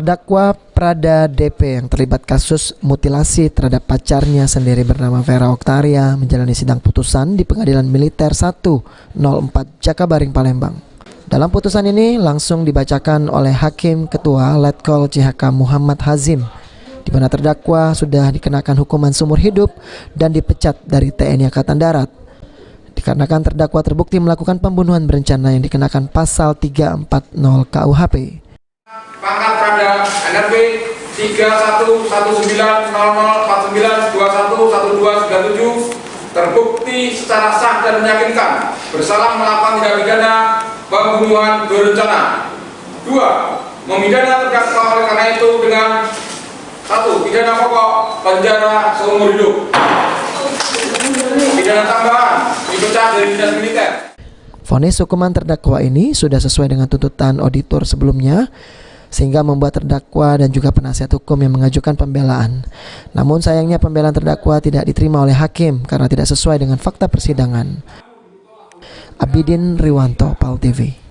Terdakwa Prada DP yang terlibat kasus mutilasi terhadap pacarnya sendiri bernama Vera Oktaria menjalani sidang putusan di Pengadilan Militer 104 Jakabaring, Palembang. Dalam putusan ini langsung dibacakan oleh Hakim Ketua Letkol CHK Muhammad Hazim, di mana terdakwa sudah dikenakan hukuman seumur hidup dan dipecat dari TNI Angkatan Darat dikarenakan terdakwa terbukti melakukan pembunuhan berencana yang dikenakan pasal 340 KUHP. Pangkat Prada NRB 319049211297 terbukti secara sah dan meyakinkan bersalah melakukan tindak pidana pembunuhan berencana. 2. Memidana terdakwa oleh karena itu dengan 1. Pidana pokok penjara seumur hidup. Pidana tambahan dipecat dari dinas militer. Vonis hukuman terdakwa ini sudah sesuai dengan tuntutan auditor sebelumnya, sehingga membuat terdakwa dan juga penasihat hukum yang mengajukan pembelaan. Namun sayangnya pembelaan terdakwa tidak diterima oleh hakim karena tidak sesuai dengan fakta persidangan. Abidin Riwanto, PAL TV.